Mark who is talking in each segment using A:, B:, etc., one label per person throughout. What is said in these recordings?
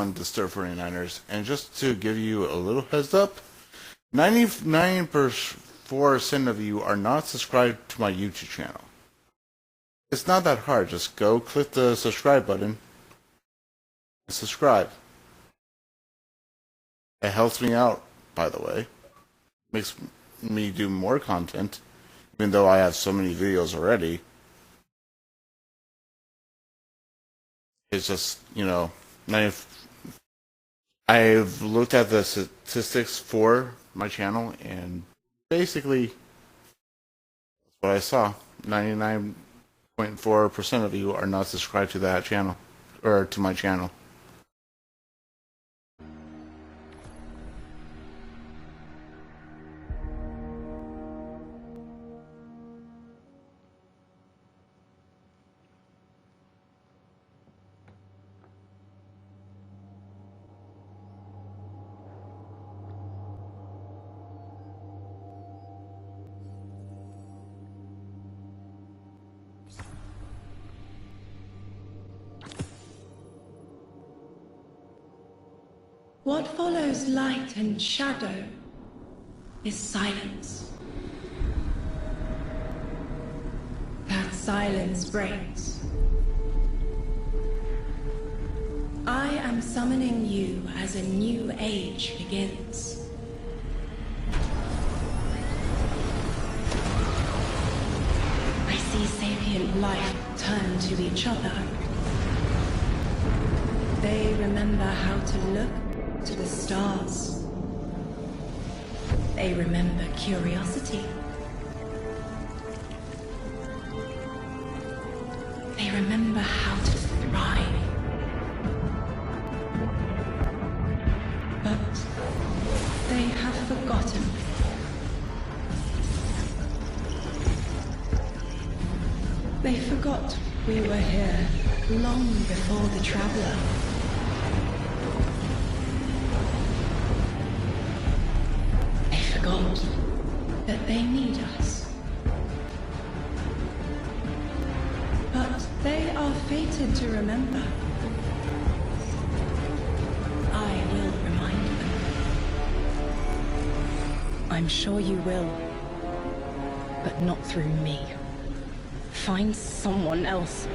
A: on Disturb 49ers, and just to give you a little heads up, 99% of you are not subscribed to my YouTube channel. It's not that hard. Just go click the subscribe button and subscribe. It helps me out, by the way. Makes me do more content, even though I have so many videos already. It's just, I've looked at the statistics for my channel, and basically, that's what I saw. 99.4% of you are not subscribed to that channel, or to my channel.
B: What follows light and shadow is silence. That silence breaks. I am summoning you as a new age begins. I see sapient life turn to each other. They remember how to look to the stars. They remember curiosity. They remember how to thrive. But they have forgotten. They forgot we were here long before the Traveler. That they need us. But they are fated to remember. I will remind them.
C: I'm sure you will. But not through me. Find someone else.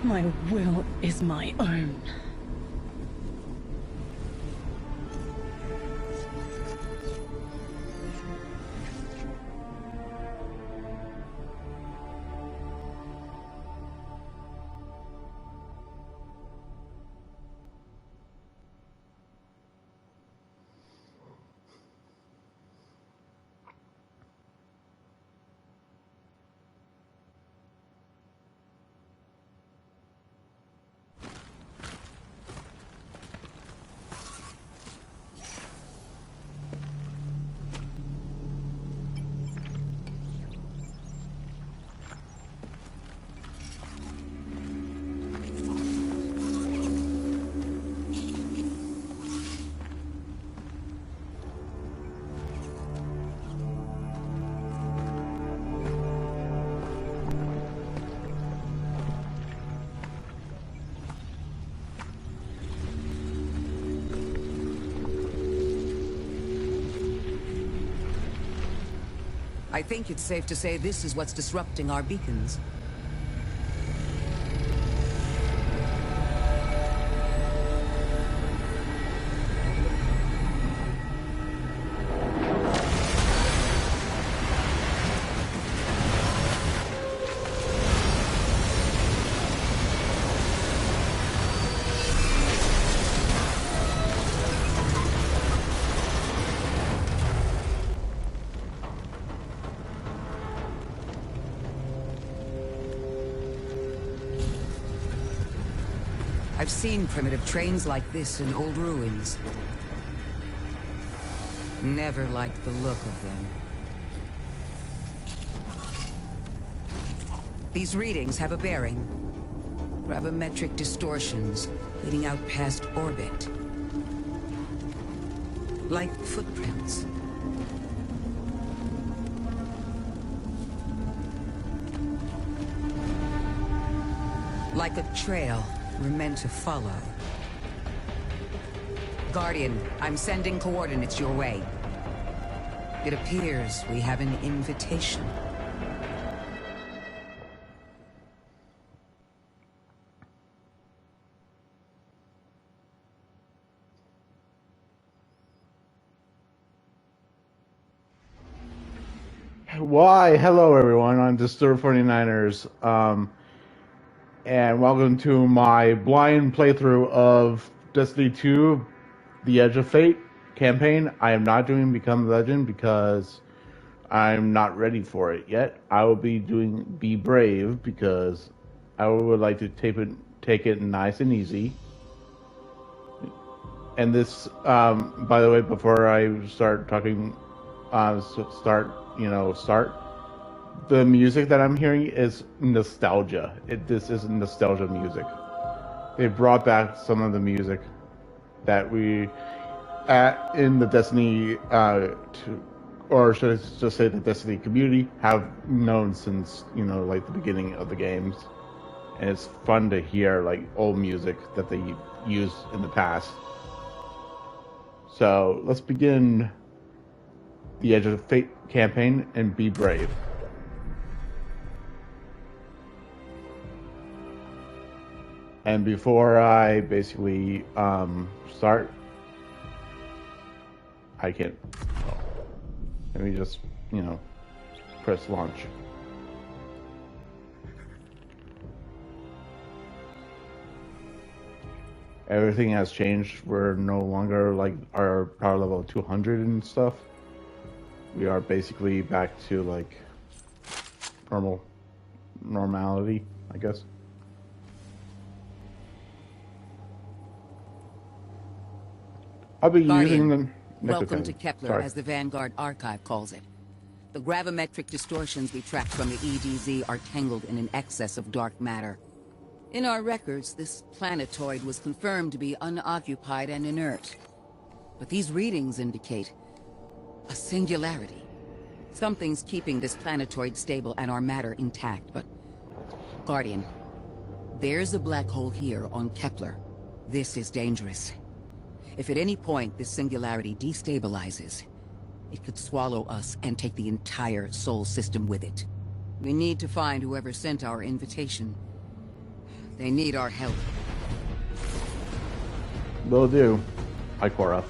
C: My will is my own.
D: I think it's safe to say this is what's disrupting our beacons. I've seen primitive trains like this in old ruins. Never liked the look of them. These readings have a bearing. Gravimetric distortions leading out past orbit. Like footprints. Like a trail we're meant to follow. Guardian, I'm sending coordinates your way. It appears we have an invitation.
A: Why, hello everyone, I'm Disturb49ers, and welcome to my blind playthrough of Destiny 2, The Edge of Fate campaign. I am not doing Become Legend because I'm not ready for it yet. I will be doing Be Brave because I would like to take it nice and easy. And this, by the way, before I start talking, the music that I'm hearing is nostalgia. This is nostalgia music. They brought back some of the music that we in the Destiny, or should I just say the Destiny community, have known since, like the beginning of the games. And it's fun to hear like old music that they used in the past. So let's begin the Edge of Fate campaign and Be Brave. And before I basically start, I can't. Oh, let me just, press launch. Everything has changed. We're no longer like our power level 200 and stuff. We are basically back to like normality, I guess. I'll be using them.
D: Welcome to Kepler, as the Vanguard Archive calls it. The gravimetric distortions we tracked from the EDZ are tangled in an excess of dark matter. In our records, this planetoid was confirmed to be unoccupied and inert. But these readings indicate a singularity. Something's keeping this planetoid stable and our matter intact, but... Guardian, there's a black hole here on Kepler. This is dangerous. If at any point this singularity destabilizes, it could swallow us and take the entire Sol system with it. We need to find whoever sent our invitation. They need our help.
A: Will do. Hi, Cora.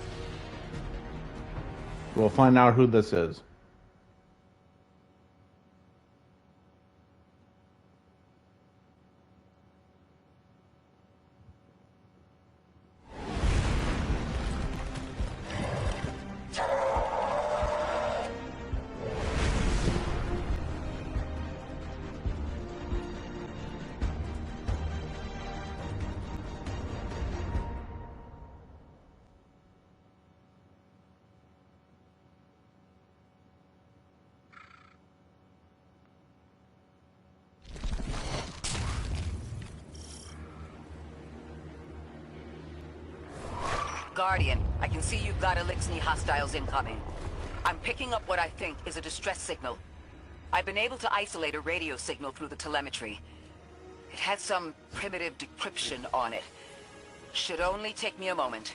A: We'll find out who this is.
D: Guardian, I can see you've got Elixni hostiles incoming. I'm picking up what I think is a distress signal. I've been able to isolate a radio signal through the telemetry. It has some primitive decryption on it. Should only take me a moment.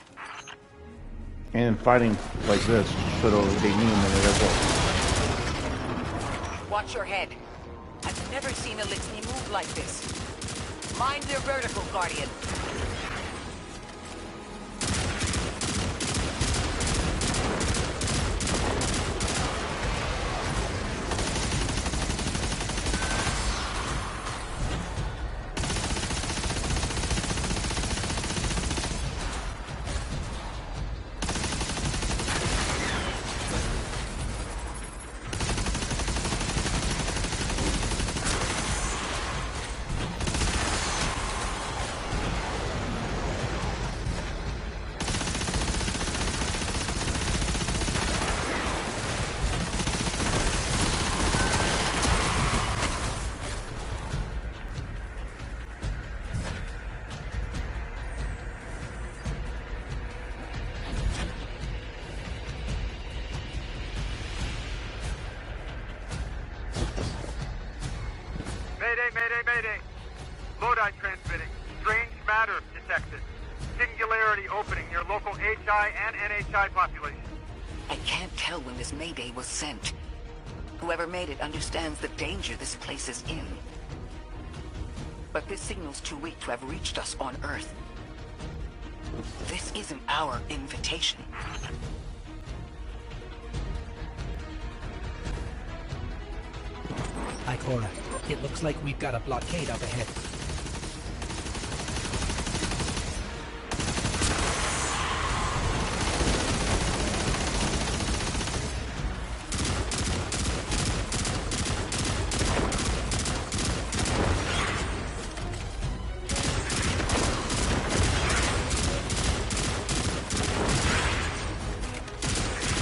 A: And fighting like this should only take me a minute as well.
D: Watch your head. I've never seen Elixni move like this. Mind their vertical, Guardian.
E: local HI and NHI population.
D: I can't tell when this Mayday was sent. Whoever made it understands the danger this place is in. But this signal's too weak to have reached us on Earth. This isn't our invitation.
F: Ikora, it looks like we've got a blockade up ahead.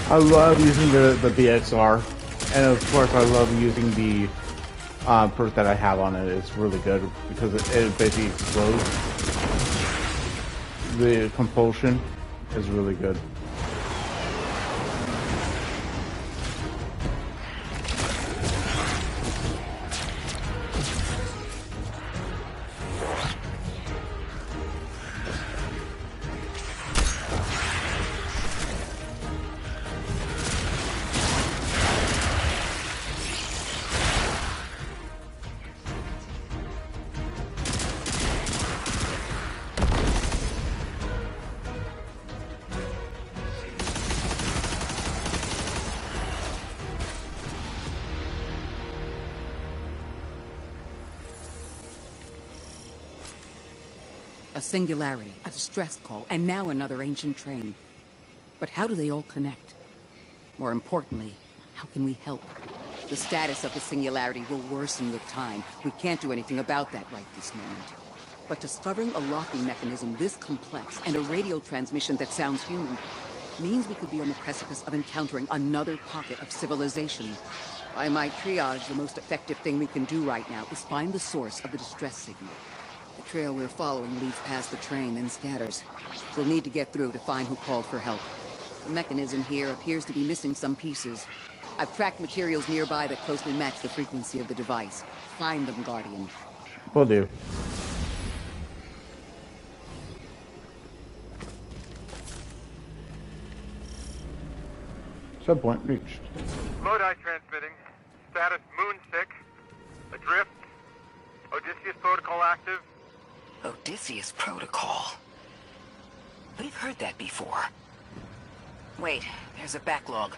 A: I love using the BXR, and of course I love using the perk that I have on it. It's really good because it basically explodes. The compulsion is really good.
D: A singularity, a distress call, and now another ancient train. But how do they all connect? More importantly, how can we help? The status of the singularity will worsen with time. We can't do anything about that right this moment. But discovering a locking mechanism this complex and a radio transmission that sounds human means we could be on the precipice of encountering another pocket of civilization. By my triage, the most effective thing we can do right now is find the source of the distress signal. The trail we're following leads past the train, then scatters. We'll need to get through to find who called for help. The mechanism here appears to be missing some pieces. I've tracked materials nearby that closely match the frequency of the device. Find them, Guardian.
A: Will do. Subpoint reached.
E: Lodi transmitting. Status moonsick. Adrift. Odysseus protocol active.
D: Odysseus protocol. We've heard that before. Wait, there's a backlog.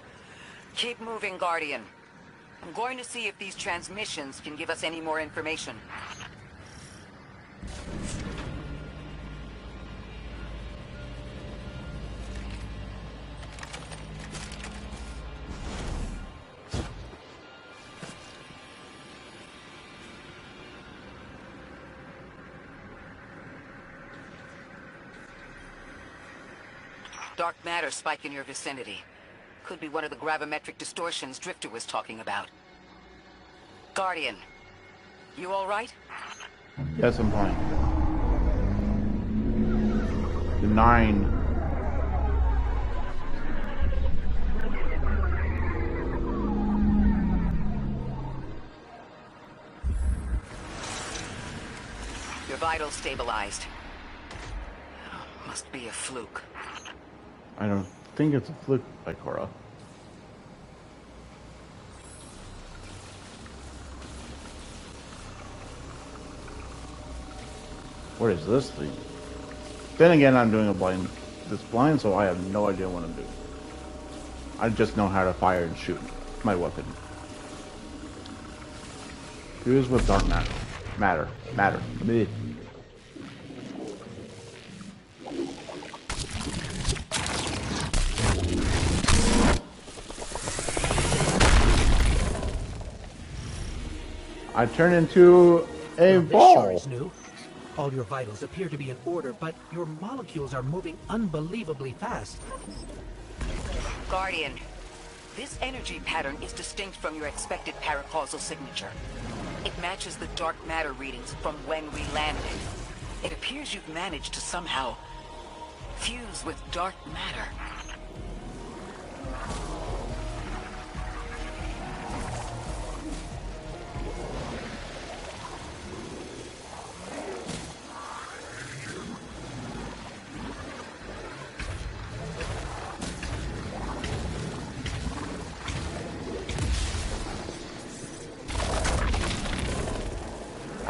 D: Keep moving, Guardian. I'm going to see if these transmissions can give us any more information. Dark matter spike in your vicinity. Could be one of the gravimetric distortions Drifter was talking about. Guardian, you all right?
A: Yes, I'm fine. The 9.
D: Your vitals stabilized. Must be a fluke.
A: I don't think it's a fluke, Ikora. What is this thing? Then again, I'm doing this blind, so I have no idea what I'm doing. I just know how to fire and shoot my weapon. Fuse with dark matter. Bleh. I turn into a ball.
F: This sure is new. All your vitals appear to be in order, but your molecules are moving unbelievably fast.
D: Guardian, this energy pattern is distinct from your expected paracausal signature. It matches the dark matter readings from when we landed. It appears you've managed to somehow fuse with dark matter.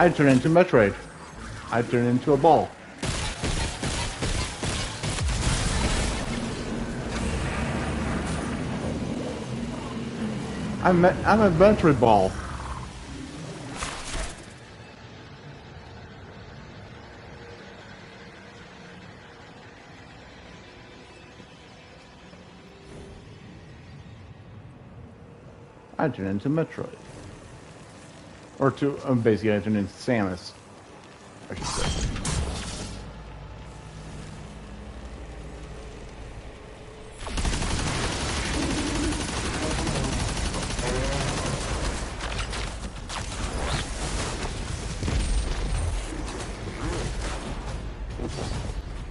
A: I turn into Metroid. I turn into a ball. I'm a Metroid ball. I turn into Metroid. Or basically I turn into Samus, I should say.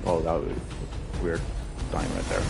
A: Oh, that was weird. Dying right there.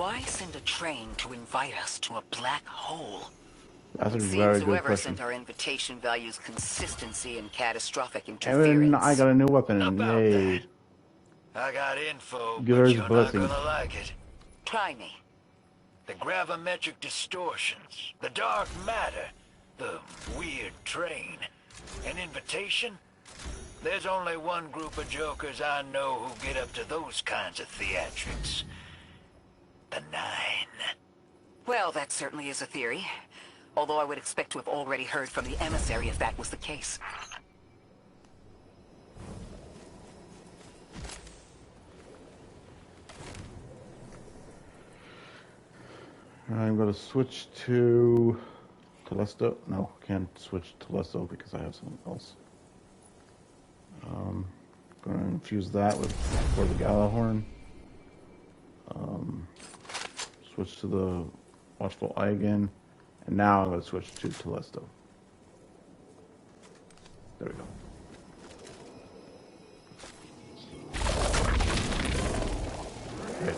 D: Why send a train to invite us to a black hole?
A: That's a
D: Seems
A: very good
D: whoever
A: question.
D: sent our invitation values consistency and catastrophic
A: And
D: interference.
A: I got a new weapon.
G: About
A: Yay.
G: that. I got info,
A: Give
G: but
A: her his
G: you're not
A: blessing.
G: gonna like it.
D: Try me.
G: The gravimetric distortions, the dark matter, the weird train. An invitation? There's only one group of jokers I know who get up to those kinds of theatrics. The Nine.
D: Well, that certainly is a theory. Although I would expect to have already heard from the emissary if that was the case.
A: I'm going to switch to Telesto. No, can't switch to Telesto because I have something else. Going to infuse that with for the Galahorn. Switch to the Watchful Eye again. And now I'm going to switch to Telesto. There we go. Okay.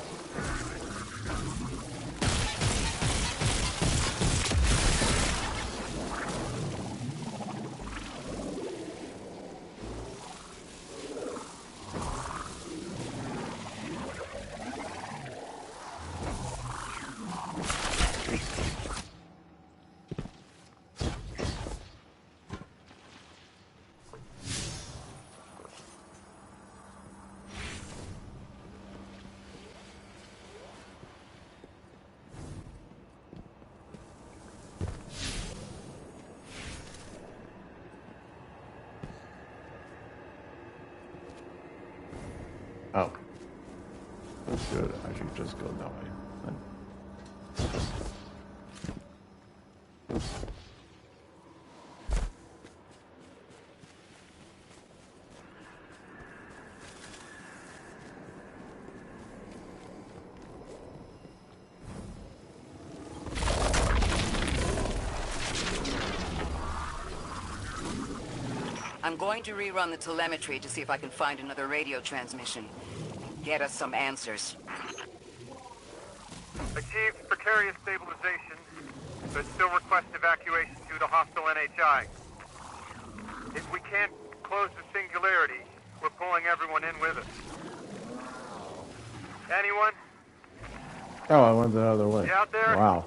A: Oh. That's good. I should just go that way. Then.
D: I'm going to rerun the telemetry to see if I can find another radio transmission. Get us some answers.
E: Achieved precarious stabilization, but still request evacuation due to hostile NHI. If we can't close the singularity, we're pulling everyone in with us. Anyone?
A: Oh, I went the other way.
E: You out there?
A: Wow.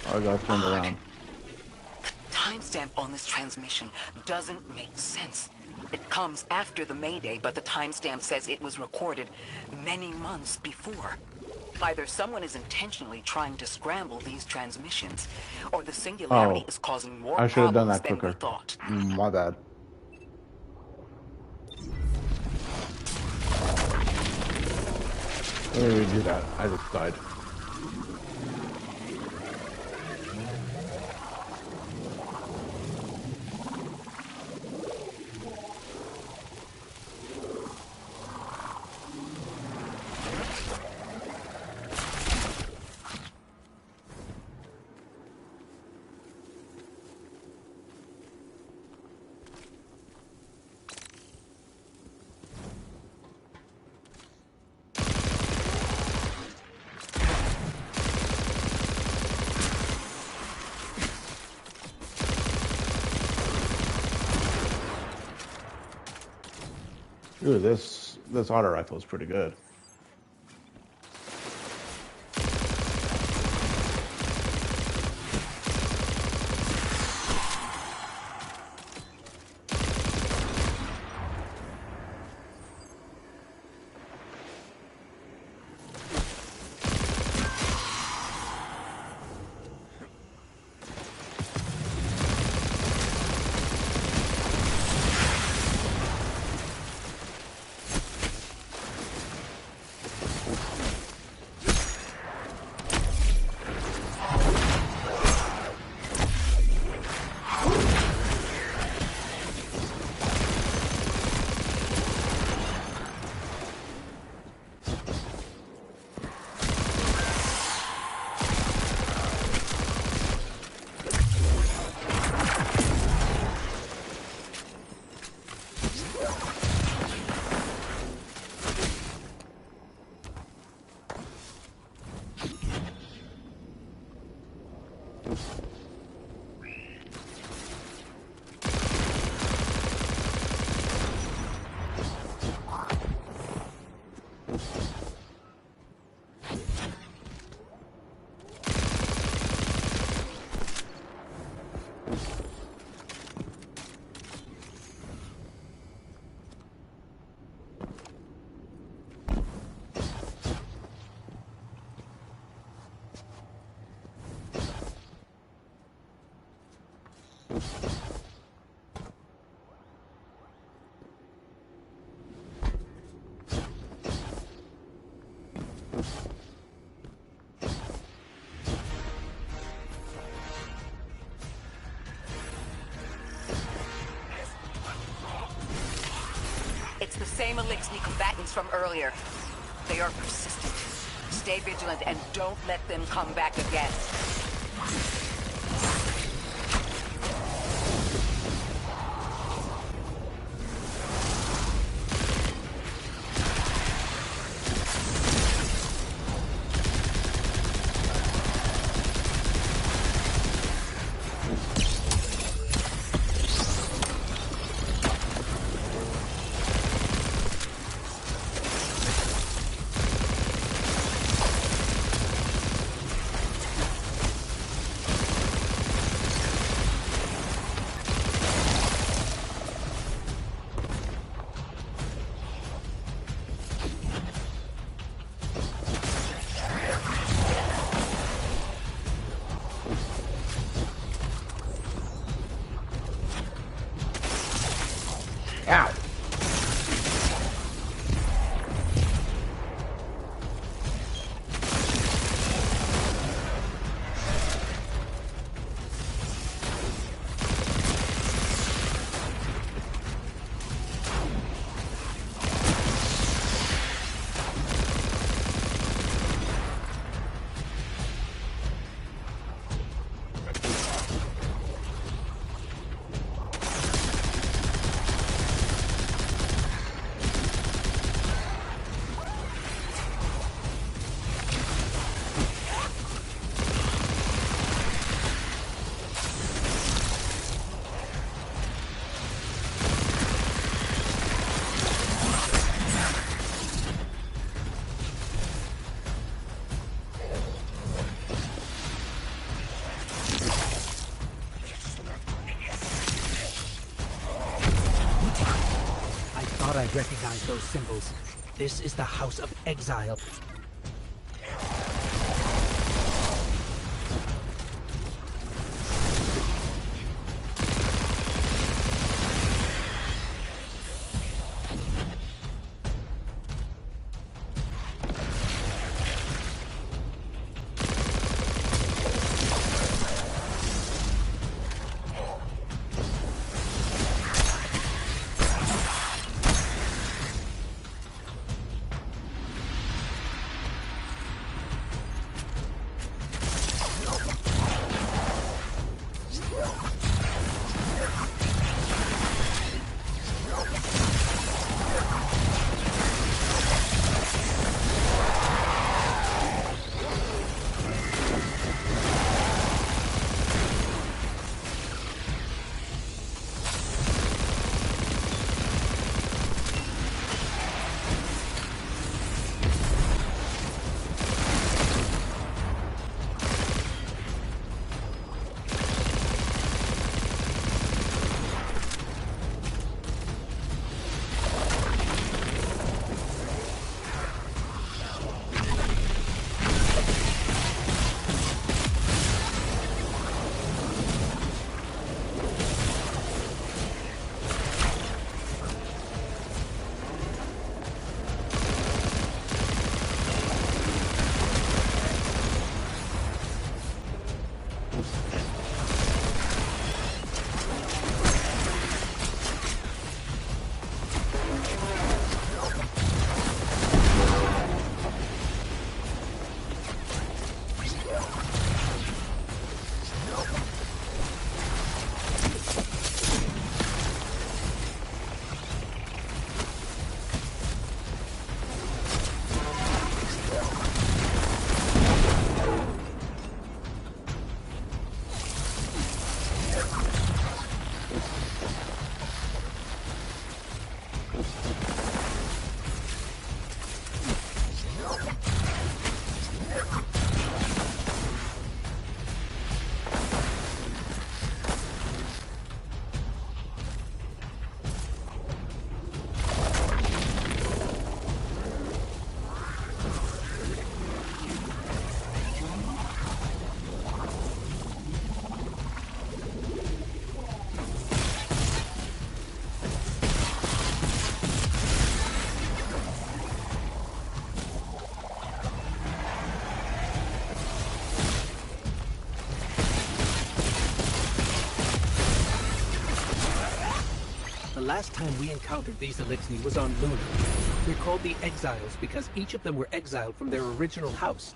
A: I got turned around.
D: The timestamp on this transmission doesn't make sense. It comes after the Mayday, but the timestamp says it was recorded many months before. Either someone is intentionally trying to scramble these transmissions, or the singularity is causing more
A: I should have done
D: problems
A: that
D: than
A: quicker.
D: we thought.
A: My bad. Let me redo that. I just died. Ooh, this auto rifle is pretty good.
D: It's the same Elixni combatants from earlier. They are persistent. Stay vigilant and don't let them come back again.
A: Ow!
F: I recognize those symbols. This is the House of Exile. The last time we encountered these Elixni was on Luna. They're called the Exiles because each of them were exiled from their original house.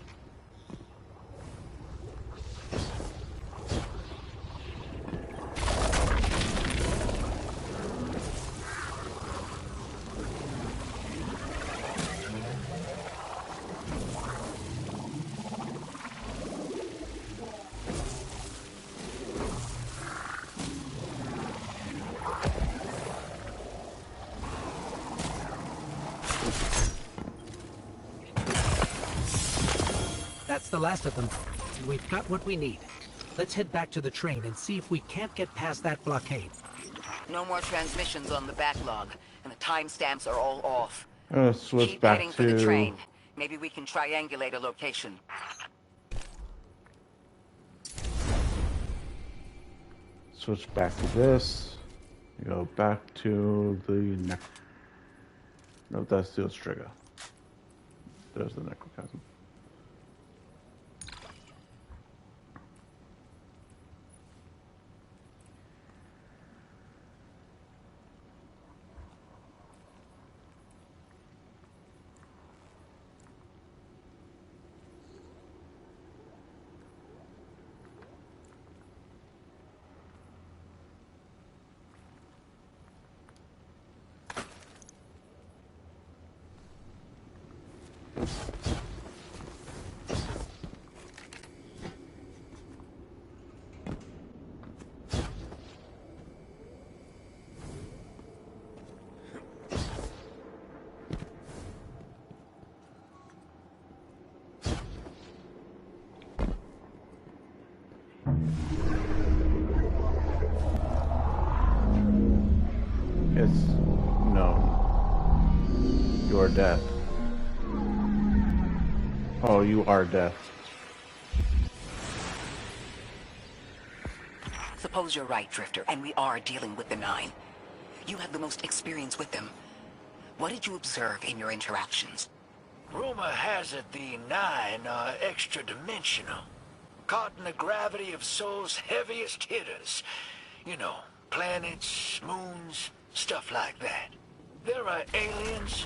F: That's the last of them. We've got what we need. Let's head back to the train and see if we can't get past that blockade.
D: No more transmissions on the backlog, and the timestamps are all off.
A: Switch
D: Keep
A: back
D: heading
A: to
D: for the train. Maybe we can triangulate a location.
A: Switch back to this. Go back to the neck. No, that's the Ostriga. There's the necrocosm. It's known. You are death. Oh, you are death.
D: Suppose you're right, Drifter, and we are dealing with the Nine. You have the most experience with them. What did you observe in your interactions?
G: Rumor has it the Nine are extra-dimensional. Caught in the gravity of Sol's heaviest hitters. You know, planets, moons, stuff like that. There are aliens,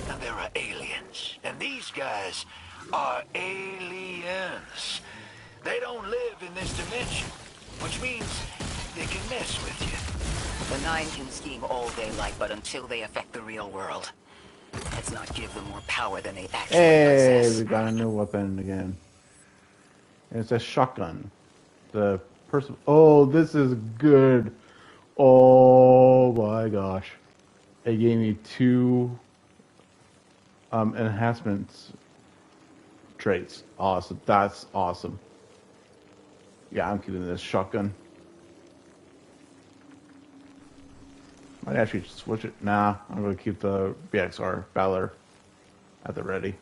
G: and there are aliens. And these guys are aliens. They don't live in this dimension, which means they can mess with you.
D: The Nine can scheme all they like, but until they affect the real world, let's not give them more power than they actually
A: Hey,
D: possess.
A: we got a new weapon again. It's a shotgun. The person. Oh, this is good. Oh my gosh. It gave me 2 enhancements traits. Awesome. That's awesome. Yeah, I'm keeping this shotgun. Might actually switch it. Nah, I'm going to keep the BXR Valor at the ready.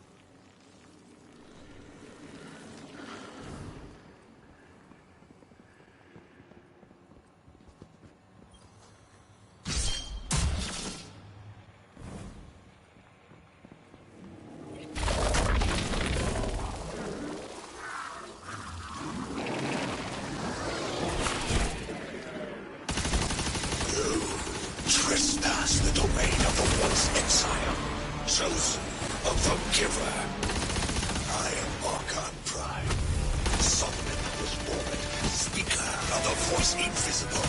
H: Trespass the domain of the once exile, chosen of the Giver. I am Archon Prime, summoned at this moment, speaker of the Force Invisible.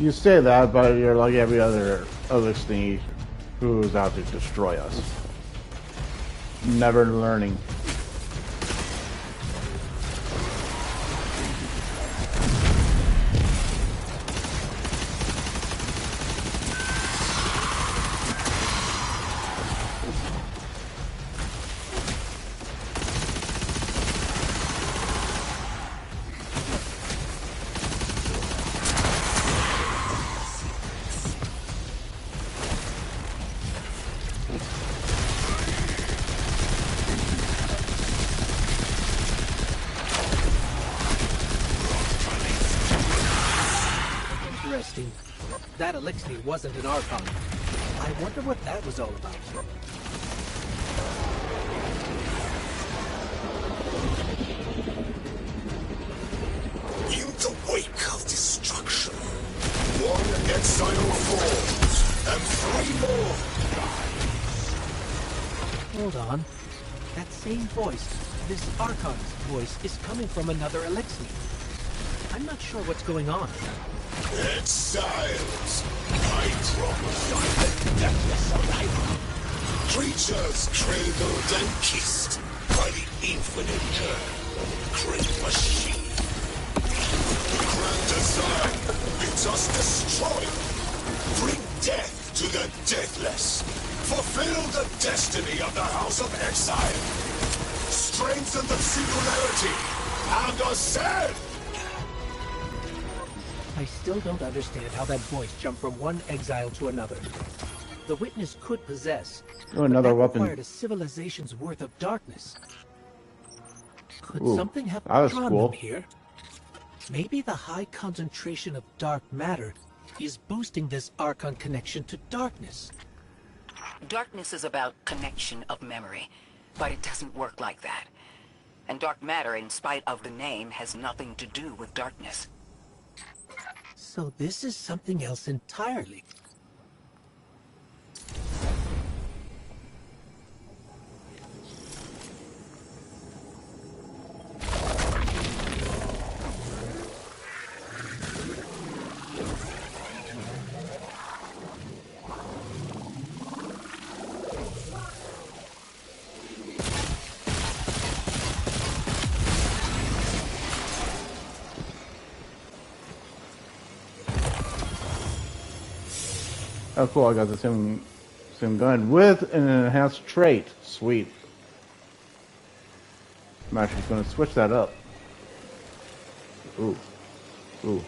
A: You say that, but you're like every other Elixni who's out to destroy us. Never learning.
F: Interesting. That Elixni wasn't an Archon. I wonder what that was all about.
H: You the way exile falls, and 3 more die.
F: Hold on. That same voice, this Archon's voice, is coming from another Eliksni. I'm not sure what's going on.
H: Exiles, I prophesy the deathless arrival. Creatures cradled and kissed by the infinite curve of the great machine. The grand design bids us destroy. Bring death to the deathless. Fulfill the destiny of the House of Exile. Strengthen the singularity and ascend.
F: I still don't understand how that voice jumped from one exile to another. The witness could possess,
A: Oh, another
F: but that
A: weapon.
F: required a civilization's worth of darkness. Could
A: Ooh,
F: something have
A: that was
F: drawn
A: cool.
F: them here? Maybe the high concentration of dark matter is boosting this Archon connection to darkness.
D: Darkness is about connection of memory, but it doesn't work like that. And dark matter, in spite of the name, has nothing to do with darkness.
F: So this is something else entirely.
A: Oh, cool! I got the same gun with an enhanced trait. Sweet. I'm actually going to switch that up. Ooh, ooh.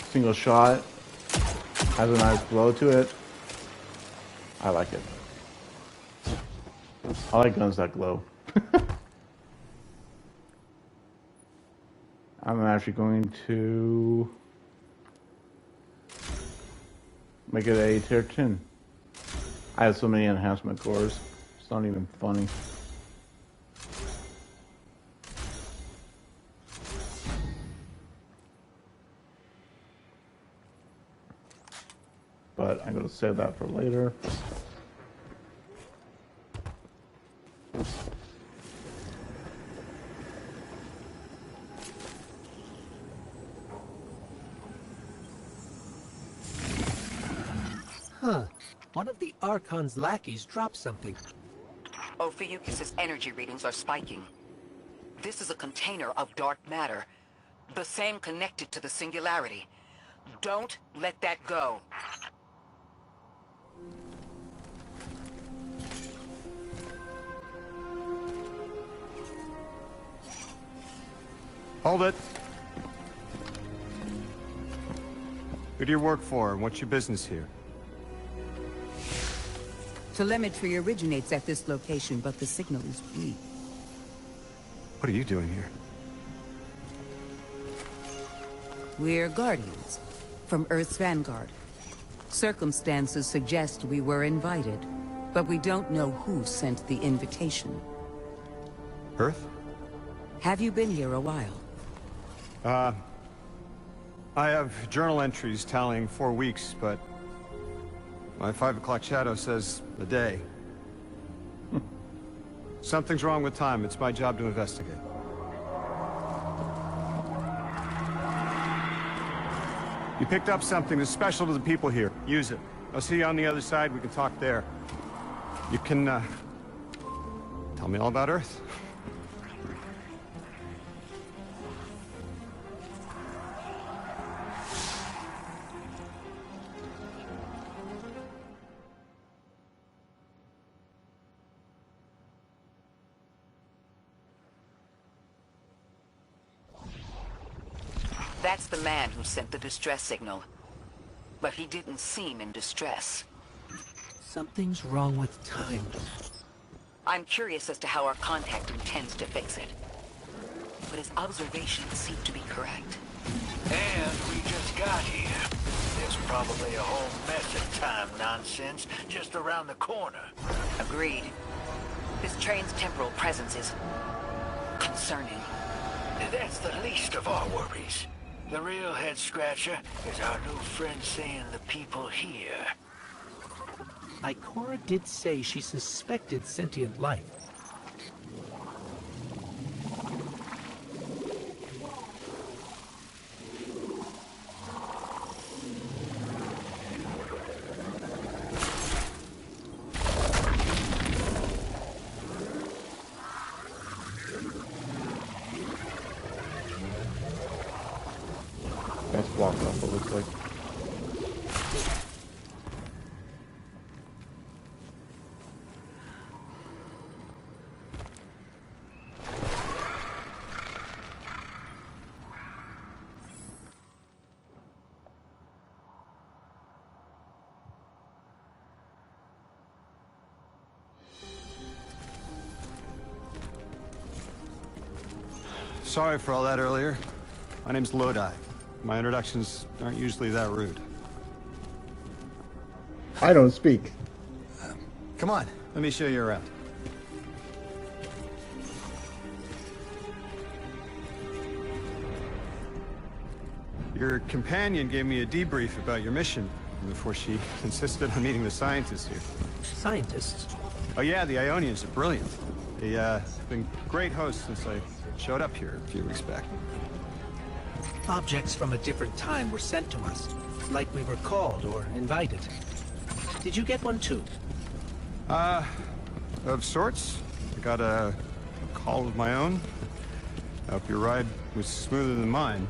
A: Single shot has a nice glow to it. I like it. I like guns that glow. I'm actually going to make it a tier 10. I have so many enhancement cores. It's not even funny. But I'm going to save that for later.
F: Huh. One of the Archon's lackeys dropped something.
D: Ophiuchus's energy readings are spiking. This is a container of dark matter, the same connected to the singularity. Don't let that go.
I: Hold it. Who do you work for, and what's your business here?
D: Telemetry originates at this location, but the signal is weak.
I: What are you doing here?
D: We're Guardians, from Earth's vanguard. Circumstances suggest we were invited, but we don't know who sent the invitation.
I: Earth?
D: Have you been here a while?
I: I have journal entries tallying 4 weeks, but my 5 o'clock shadow says a day. Something's wrong with time. It's my job to investigate. You picked up something that's special to the people here. Use it. I'll see you on the other side. We can talk there. You can, tell me all about Earth.
D: That's the man who sent the distress signal. But he didn't seem in distress.
F: Something's wrong with time.
D: I'm curious as to how our contact intends to fix it. But his observations seem to be correct.
G: And we just got here. There's probably a whole mess of time nonsense just around the corner.
D: Agreed. This train's temporal presence is concerning.
G: That's the least of our worries. The real head-scratcher is our new friend seeing the people here.
F: Ikora did say she suspected sentient life.
A: That's blocked off, it looks like.
I: Sorry for all that earlier. My name's Lodi. My introductions aren't usually that rude.
A: I don't speak.
I: Come on, let me show you around. Your companion gave me a debrief about your mission before she insisted on meeting the scientists here.
F: Scientists?
I: Oh yeah, the Ionians are brilliant. They've been great hosts since I showed up here a few weeks back.
F: Objects from a different time were sent to us, like we were called or invited. Did you get one too?
I: Of sorts. I got a call of my own. I hope your ride was smoother than mine.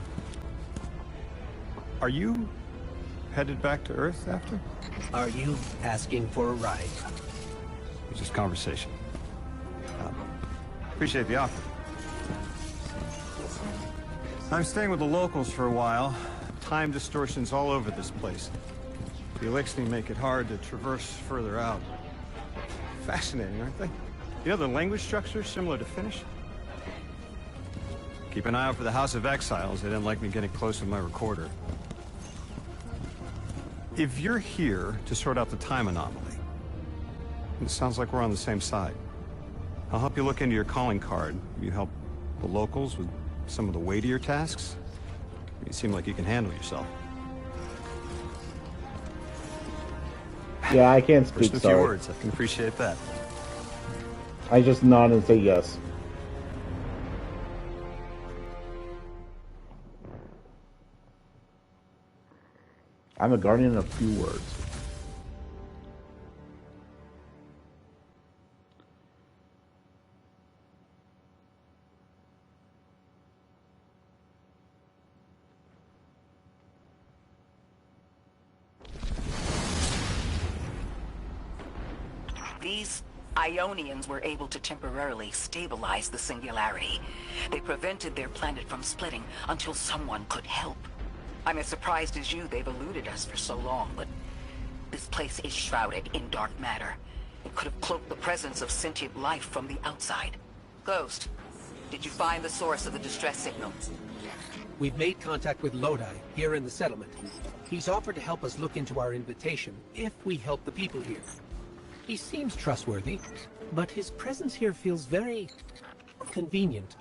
I: Are you headed back to Earth after?
F: Are you asking for a ride?
I: It's just conversation. Appreciate the offer. I'm staying with the locals for a while. Time distortions all over this place. The Elixni make it hard to traverse further out. Fascinating, aren't they? You know, the language structure is similar to Finnish. Keep an eye out for the House of Exiles. They didn't like me getting close with my recorder. If you're here to sort out the time anomaly, it sounds like we're on the same side. I'll help you look into your calling card. You help the locals with some of the weightier tasks. You seem like you can handle yourself.
A: Yeah, I can't speak,
I: First a few
A: sorry.
I: words. I can appreciate that.
A: I just nod and say yes. I'm a guardian of few words.
D: These Ionians were able to temporarily stabilize the singularity. They prevented their planet from splitting until someone could help. I'm as surprised as you they've eluded us for so long, but this place is shrouded in dark matter. It could have cloaked the presence of sentient life from the outside. Ghost, did you find the source of the distress signal?
F: We've made contact with Lodi, here in the settlement. He's offered to help us look into our invitation, if we help the people here. He seems trustworthy, but his presence here feels very convenient.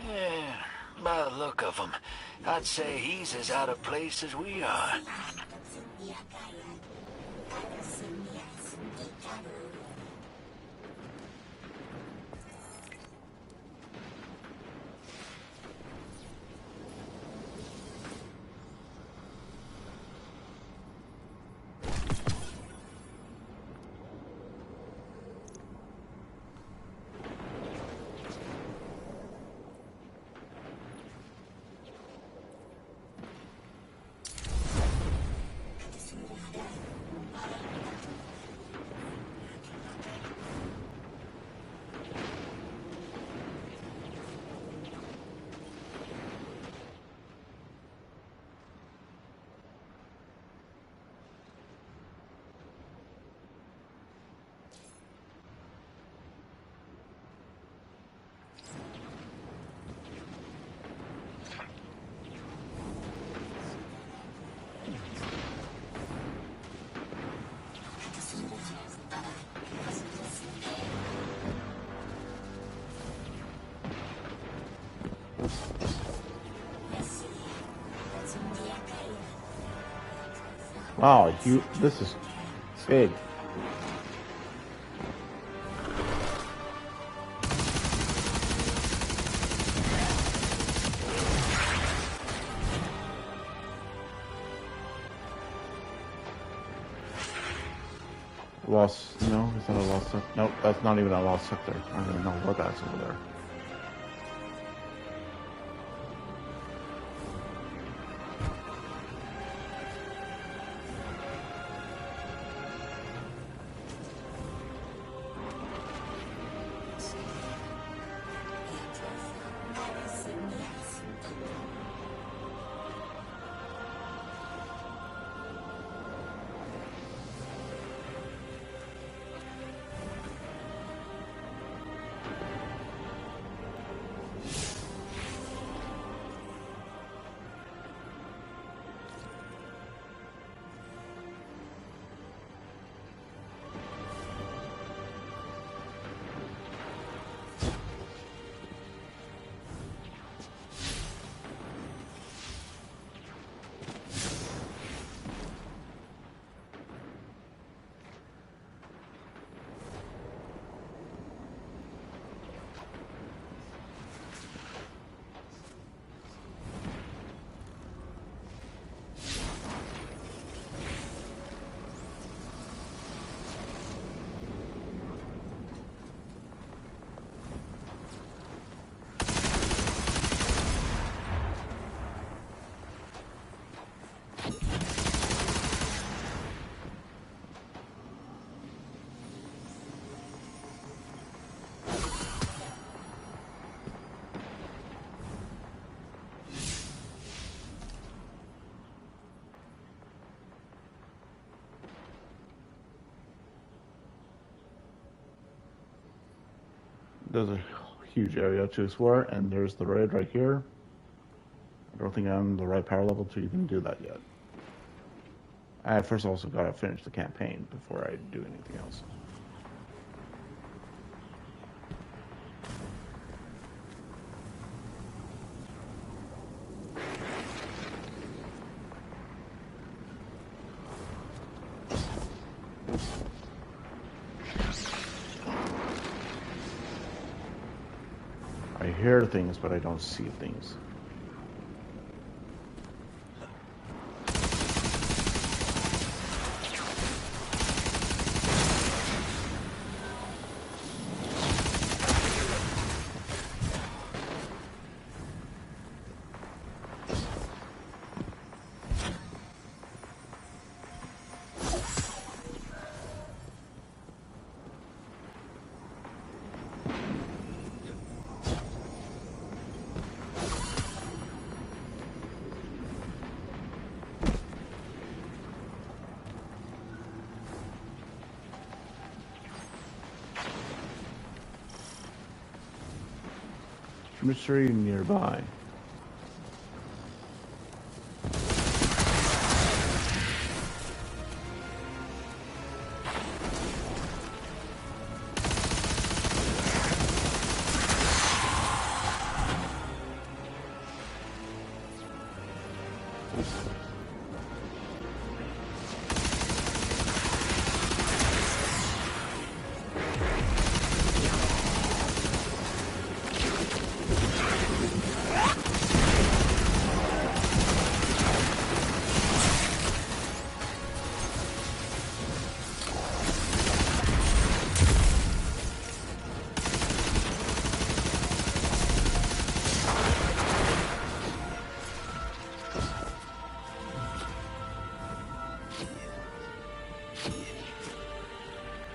G: Yeah, by the look of him, I'd say he's as out of place as we are.
A: Wow, this is big. Lost, no, it's not a lost sector. Nope, that's not even a lost sector. I don't even know what that's over there. There's a huge area to explore, and there's the raid right here. I don't think I'm the right power level to even do that yet. I first also gotta finish the campaign before I do anything else. I hear things, but I don't see things. Mystery nearby.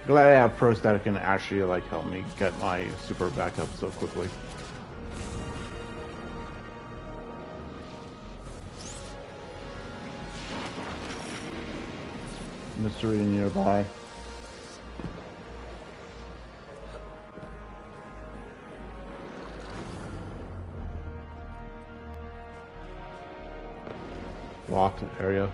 A: Glad I have pros that can actually like help me get my super back up so quickly. Mystery nearby. Locked area.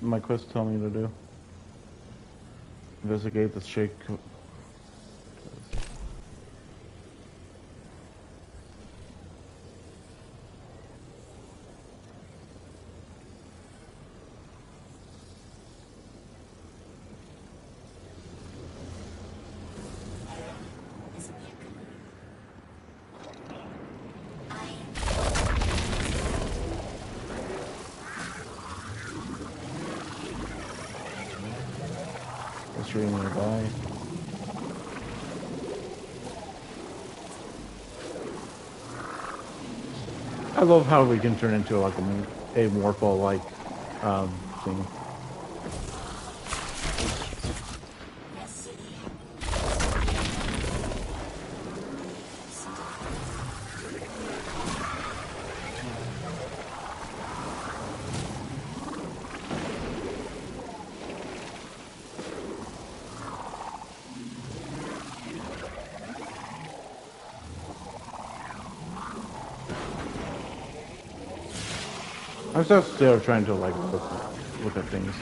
A: my quest tell me to do? Investigate the shake. Nearby. I love how we can turn into like a Morpho-like thing. I'm still trying to like look at things.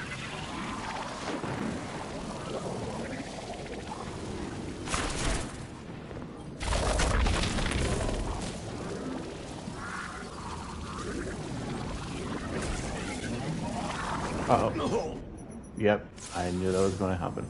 A: Uh-oh. Yep, I knew that was going to happen.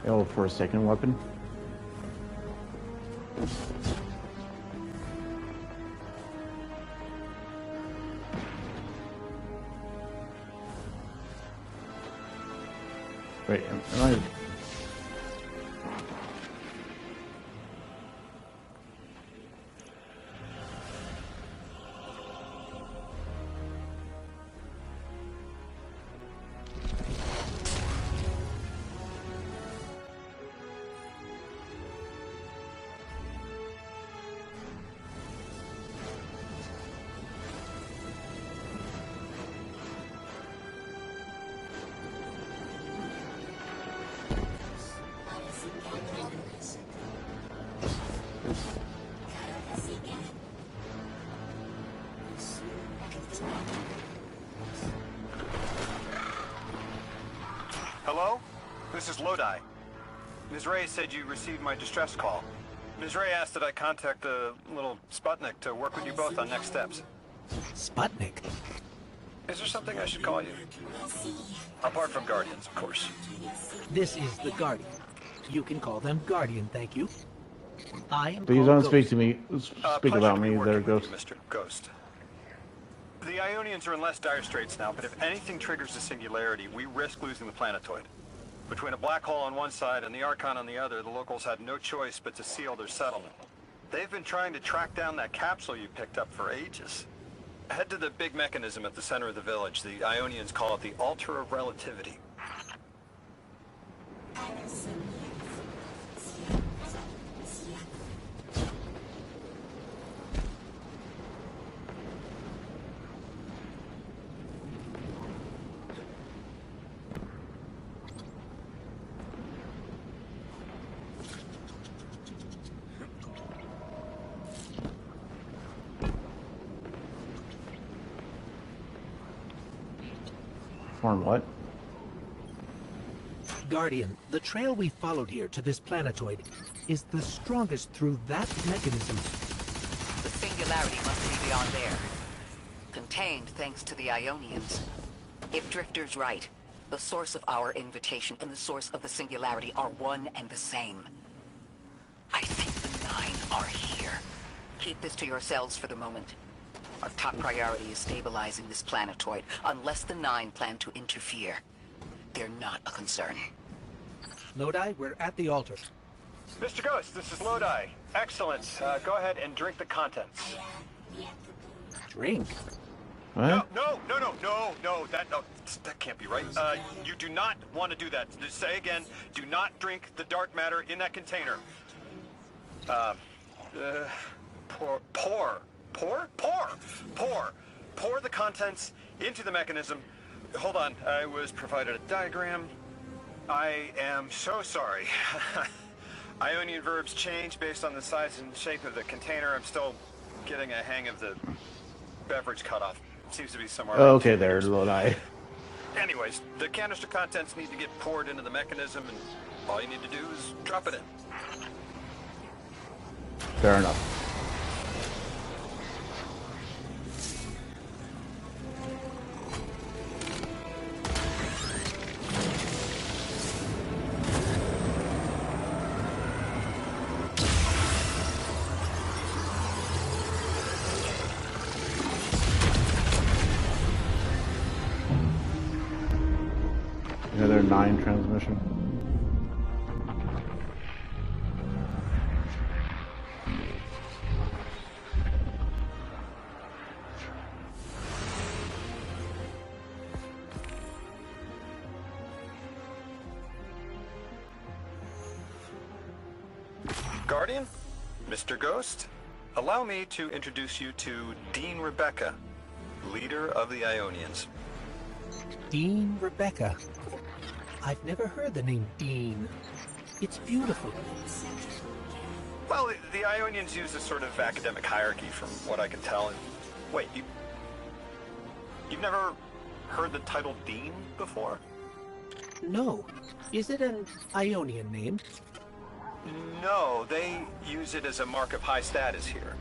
A: Oh, for a second weapon. Wait, am I...
I: Hello? This is Lodi. Ms. Ray said you received my distress call. Ms. Ray asked that I contact the little Sputnik to work with you both on next steps.
F: Sputnik?
I: Is there something I should call you? Apart from Guardians, of course.
F: This is the Guardian. You can call them Guardian, thank you. I am
A: Please don't
F: Ghost.
A: speak to me. Speak about me there, Ghost.
I: Mr. Ghost. The Ionians are in less dire straits now, but if anything triggers the singularity, we risk losing the planetoid. Between a black hole on one side and the Archon on the other, the locals had no choice but to seal their settlement. They've been trying to track down that capsule you picked up for ages. Head to the big mechanism at the center of the village. The Ionians call it the Altar of Relativity.
A: Form what?
F: Guardian, the trail we followed here to this planetoid is the strongest through that mechanism.
D: The singularity must be beyond there. Contained thanks to the Ionians. If Drifter's right, the source of our invitation and the source of the singularity are one and the same. I think the Nine are here. Keep this to yourselves for the moment. Our top priority is stabilizing this planetoid, unless the Nine plan to interfere. They're not a concern.
F: Lodi, we're at the altar.
I: Mr. Ghost, this is Lodi.
J: Excellent. Go ahead and drink the contents.
F: Drink?
A: What?
J: No, that can't be right. You do not want to do that. Just say again, do not drink the dark matter in that container. Pour the contents into the mechanism. Hold on, I was provided a diagram. I am so sorry. Ionian verbs change based on the size and shape of the container. I'm still getting a hang of the beverage cutoff. Seems to be somewhere.
A: Okay, there, Lodi.
J: Anyways, the canister contents need to get poured into the mechanism, and all you need to do is drop it in.
A: Fair enough. Another 9 transmission.
J: Guardian, Mr. Ghost, allow me to introduce you to Dean Rebecca, leader of the Ionians.
F: Dean Rebecca. I've never heard the name Dean. It's beautiful.
J: Well, the Ionians use a sort of academic hierarchy from what I can tell. And wait, you've never heard the title Dean before?
F: No. Is it an Ionian name?
J: No, they use it as a mark of high status here.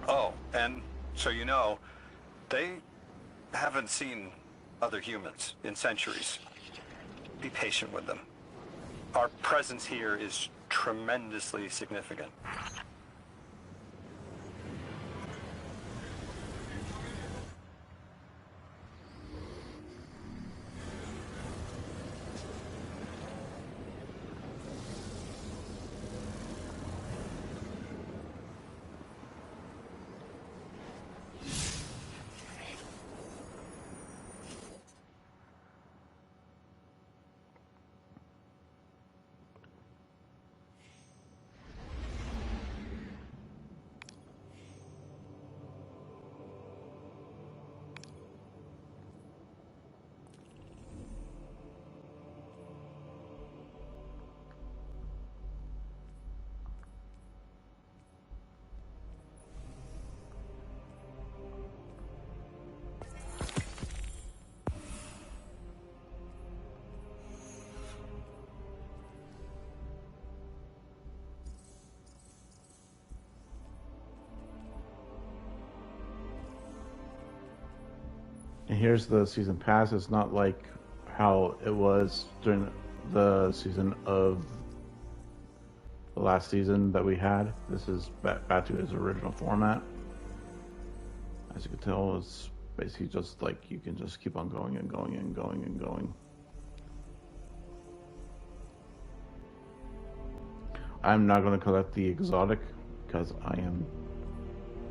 J: Oh, and so you know, they haven't seen other humans in centuries. Be patient with them. Our presence here is tremendously significant.
A: And here's the season pass. It's not like how it was during the season of the last season that we had. This is back to its original format. As you can tell, it's basically just like you can just keep on going and going and going and going. I'm not going to collect the exotic because I am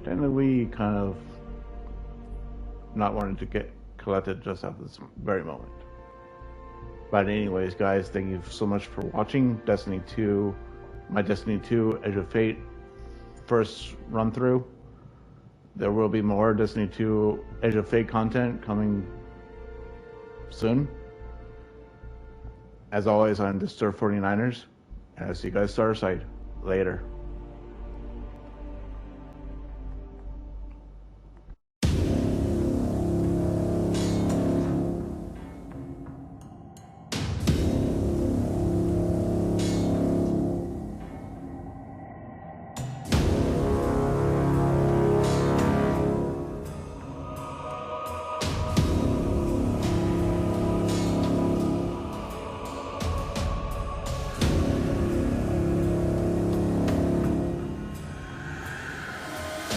A: technically kind of not wanting to get collected just at this very moment. But anyways, guys, thank you so much for watching Destiny 2, my Destiny 2 Edge of Fate first run through. There will be more Destiny 2 Edge of Fate content coming soon. As always, I'm Disturb 49ers, and I'll see you guys Starside later.